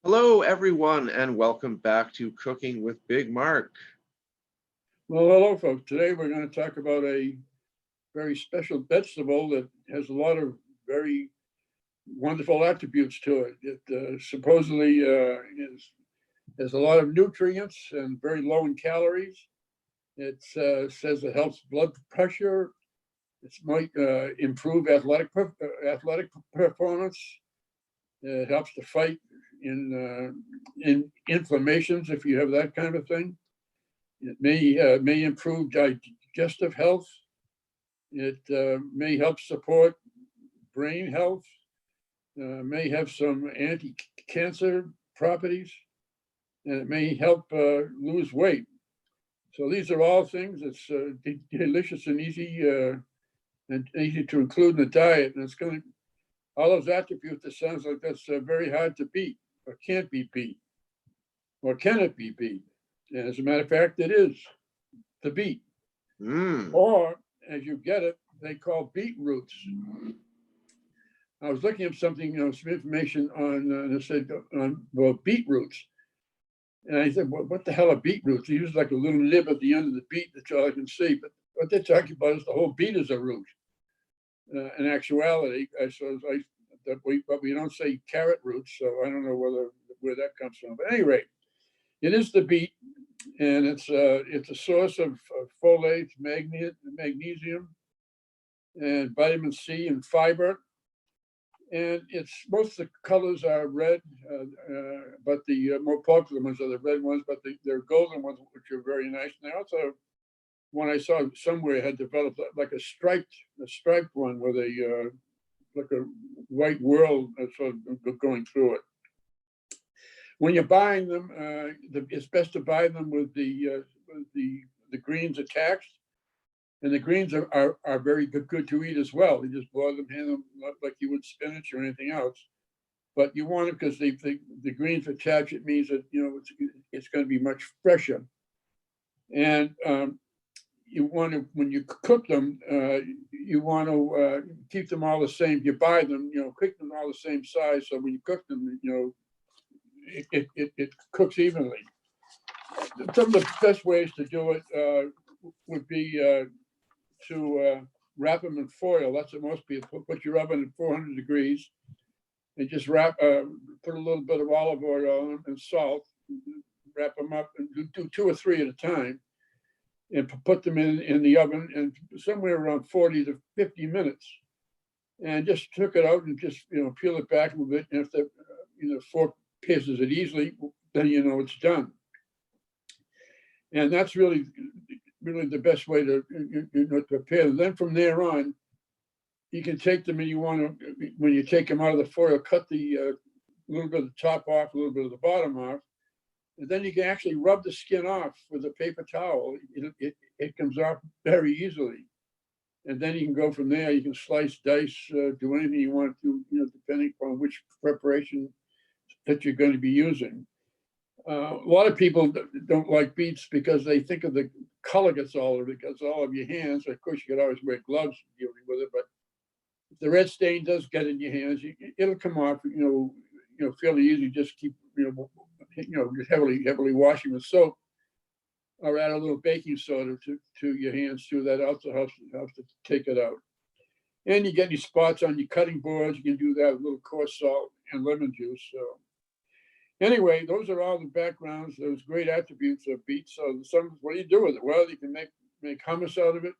Hello, everyone, and welcome back to Cooking with Big Mark. Well, hello, folks. Today we're going to talk about a very special vegetable that has a lot of very wonderful attributes to it. It supposedly has a lot of nutrients and very low in calories. It says it helps blood pressure. It might improve athletic performance. It helps to fight in inflammations if you have that kind of thing. It may improve digestive health. It may help support brain health. May have some anti-cancer properties, and it may help lose weight. So these are all things that's delicious and easy to include in the diet. And it's going to all those attributes. It sounds like that's very hard to beat, or can't be beat, or can it be beat? And as a matter of fact, it is the beet. Or, as you get it, they call beetroots. I was looking up something, some information on, and it said, beetroots. And I said, what the hell are beetroots? They use like a little nib at the end of the beet, that's all I can see. But what they're talking about is the whole beet is a root. In actuality, I suppose, but we don't say carrot roots, so I don't know where that comes from. But at any rate, it is the beet, and it's a source of folate, magnesium, and vitamin C and fiber. And most of the colors are red, but the more popular ones are the red ones, but they're golden ones, which are very nice. And I also, one I saw somewhere, had developed like a striped one with like a white whirl sort of going through it. When you're buying them, it's best to buy them with the greens attached, and the greens are very good to eat as well. You just boil them, hand them like you would spinach or anything else. But you want it because the greens attached. It means that it's going to be much fresher. And you want to, when you cook them, you want to keep them all the same. You buy them, cook them all the same size. So when you cook them, it cooks evenly. Some of the best ways to do it would be to wrap them in foil. That's what most people put your oven at 400 degrees, and just put a little bit of olive oil on them and salt, wrap them up, and do 2 or 3 at a time, and put them in the oven, and somewhere around 40 to 50 minutes, and just took it out and just peel it back a little bit. And if the fork pierces it easily, then it's done. And that's really the best way to prepare them. Then from there on, you can take them, and when you take them out of the foil, cut the little bit of the top off, a little bit of the bottom off, and then you can actually rub the skin off with a paper towel. It comes off very easily. And then you can go from there. You can slice, dice, do anything you want to, depending on which preparation that you're going to be using. A lot of people don't like beets because they think of the color gets all of your hands. Of course, you could always wear gloves dealing with it, but if the red stain does get in your hands, it'll come off, fairly easy. Just keep, just heavily washing with soap, or add a little baking soda to your hands too. That also helps to take it out. And you get any spots on your cutting boards, you can do that with a little coarse salt and lemon juice. So anyway, those are all the backgrounds, those great attributes of beets. So what do you do with it? Well, you can make hummus out of it.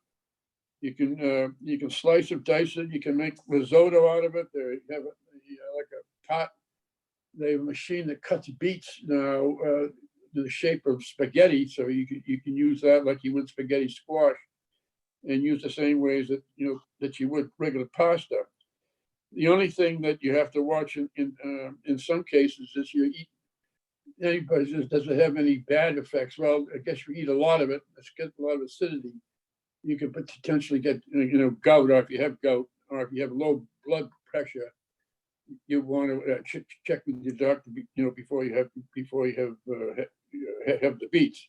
You can slice it, dice it. You can make risotto out of it. They have like a pot. They have a machine that cuts beets now the shape of spaghetti, so you can use that like you would spaghetti squash, and use the same ways that you would regular pasta. The only thing that you have to watch in some cases is you eat. Anybody says, does it have any bad effects? Well, I guess you eat a lot of it. It's got a lot of acidity. You could potentially get gout, or if you have gout, or if you have low blood pressure, you want to check with your doctor, before you have the beets.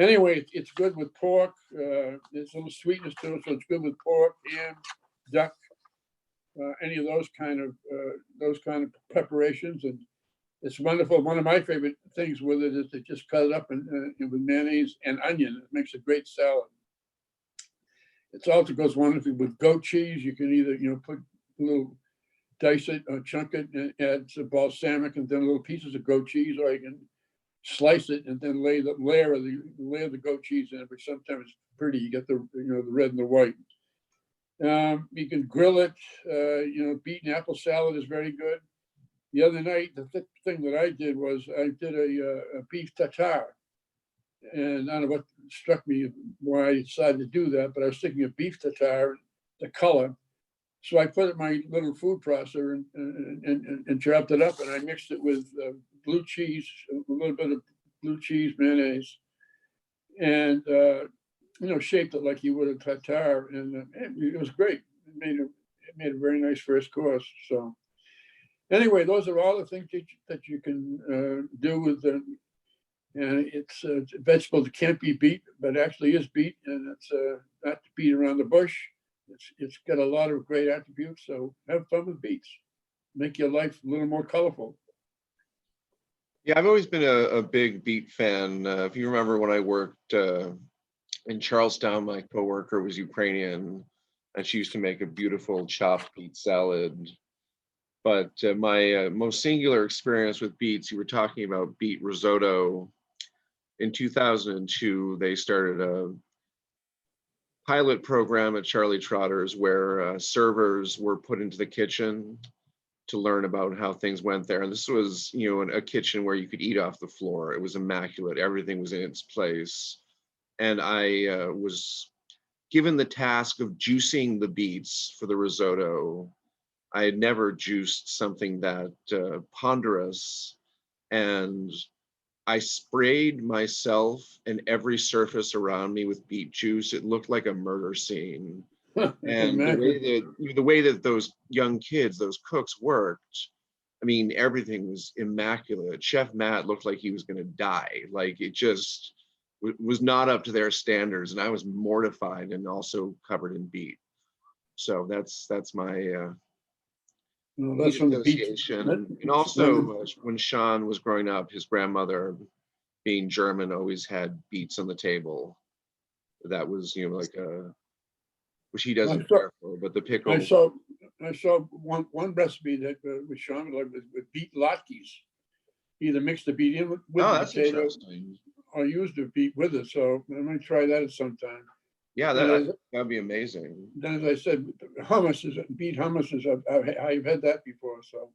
Anyway, it's good with pork. There's a little sweetness to it, so it's good with pork, ham, duck, any of those kind of preparations. And It's wonderful. One of my favorite things with it is to just cut it up with mayonnaise and onion. It makes a great salad. It also goes wonderfully with goat cheese. You can either, put a little, dice it or chunk it and add some balsamic and then little pieces of goat cheese, or you can slice it and then lay the layer of the goat cheese in it, which sometimes is pretty. You get the the red and the white. You can grill it. Beaten apple salad is very good. The other night, the thing that I did was I did a beef tartare, and I don't know what struck me why I decided to do that, but I was thinking of beef tartare, the color. So I put it in my little food processor and chopped it up, and I mixed it with blue cheese, a little bit of blue cheese, mayonnaise, and shaped it like you would a tartare, and it was great. It made a very nice first course. So anyway, those are all the things that you can do with the. And it's a vegetable that can't be beat, but actually is beat, and it's not to beat around the bush. It's got a lot of great attributes. So have fun with beets. Make your life a little more colorful. Yeah, I've always been a big beet fan. If you remember when I worked in Charlestown, my coworker was Ukrainian, and she used to make a beautiful chopped beet salad. But my most singular experience with beets, you were talking about beet risotto. In 2002, they started a pilot program at Charlie Trotter's where servers were put into the kitchen to learn about how things went there. And this was, a kitchen where you could eat off the floor. It was immaculate. Everything was in its place. And I was given the task of juicing the beets for the risotto. I had never juiced something that ponderous, and I sprayed myself and every surface around me with beet juice. It looked like a murder scene. And the way that those young kids, those cooks worked, I mean, everything was immaculate. Chef Matt looked like he was going to die. Like it just was not up to their standards, and I was mortified and also covered in beet. So that's my that's from the beet. association. And also, when Sean was growing up, his grandmother, being German, always had beets on the table. That was, like which he doesn't care for, but the pickle. I saw one recipe that with Sean with beet latkes. Either mix the beet in with the potato or use the beet with it. So I'm going to try that at some time. Yeah, that'd be amazing. Then, as I said, beet hummus is I've had that before. So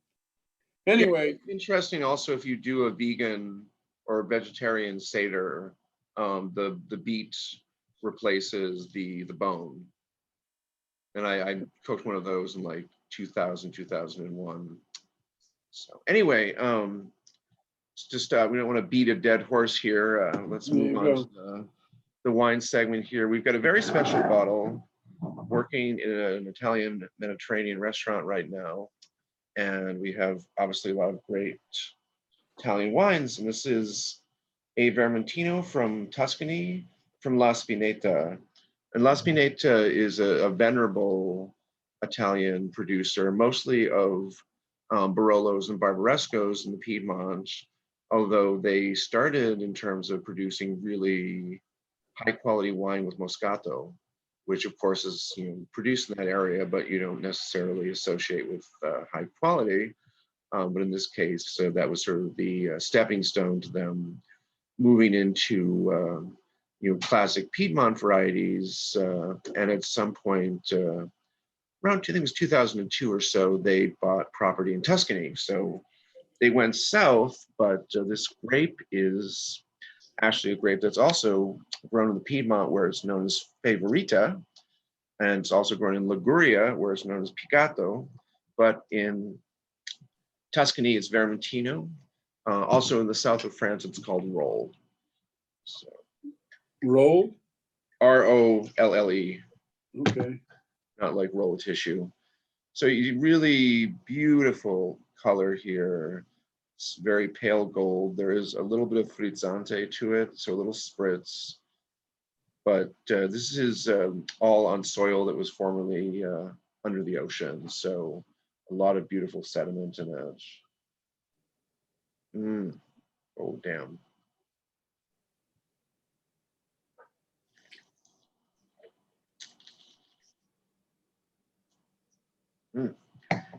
anyway, yeah, interesting. Also, if you do a vegan or vegetarian Seder, the beet replaces the bone. And I cooked one of those in like 2000, 2001. So anyway, just we don't want to beat a dead horse here. Let's move on to the wine segment here. We've got a very special bottle working in an Italian Mediterranean restaurant right now. And we have obviously a lot of great Italian wines. And this is a Vermentino from Tuscany, from La Spinetta. And La Spinetta is a venerable Italian producer, mostly of Barolos and Barbarescos in the Piedmont, although they started in terms of producing really high quality wine with Moscato, which of course is produced in that area, but you don't necessarily associate with high quality. But in this case, that was sort of the stepping stone to them moving into classic Piedmont varieties. And at some point, around I think it was 2002 or so, they bought property in Tuscany. So they went south, but this grape is actually a grape that's also grown in the Piedmont, where it's known as Favorita, and it's also grown in Liguria, where it's known as Pigato. But in Tuscany, it's Vermentino. Also in the south of France, it's called Rolle. So, Rolle? Rolle. Okay. Not like roll of tissue. So you really beautiful color here. It's very pale gold. There is a little bit of frizzante to it, so a little spritz. But this is all on soil that was formerly under the ocean. So a lot of beautiful sediment in it. Oh, damn. Mm.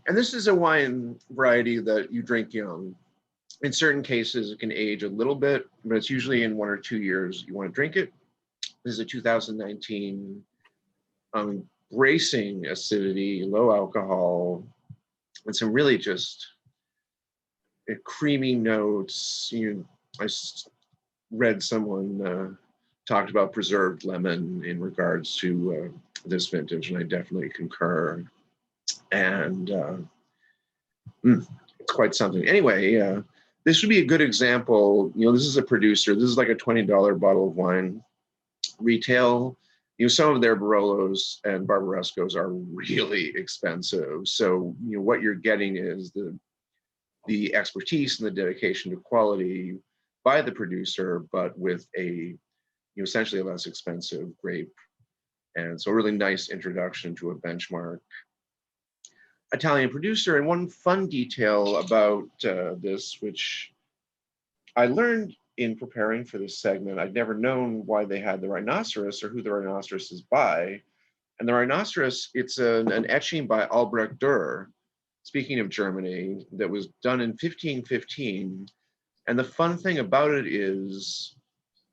And this is a wine variety that you drink young. In certain cases, it can age a little bit, but it's usually in 1 or 2 years you want to drink it. This is a 2019, bracing acidity, low alcohol, and some really just creamy notes. I read someone talked about preserved lemon in regards to this vintage, and I definitely concur. And it's quite something. Anyway, this would be a good example. This is a producer. This is like a $20 bottle of wine. Retail, some of their Barolos and Barbarescos are really expensive. So, what you're getting is the expertise and the dedication to quality by the producer, but with a, essentially a less expensive grape. And so a really nice introduction to a benchmark Italian producer. And one fun detail about this, which I learned in preparing for this segment, I'd never known why they had the rhinoceros or who the rhinoceros is by. And the rhinoceros, it's an etching by Albrecht Dürer, speaking of Germany, that was done in 1515. And the fun thing about it is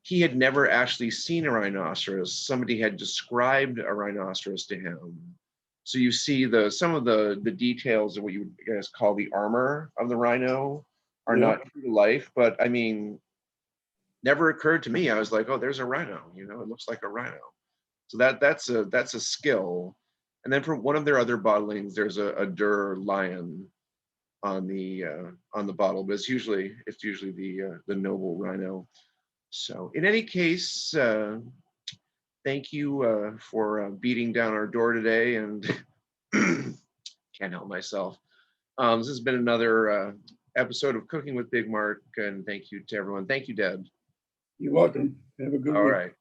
he had never actually seen a rhinoceros. Somebody had described a rhinoceros to him. So you see some of the details of what you guys call the armor of the rhino are not true to life, but I mean, never occurred to me. I was like, oh, there's a rhino, it looks like a rhino. So that's a skill. And then for one of their other bottlings, there's a Dürer lion on the bottle, but it's usually the noble rhino. So in any case, thank you for beating down our door today, and can't help myself. This has been another episode of Cooking with Big Mark, and thank you to everyone. Thank you, Deb. You're welcome. Have a good All week. right.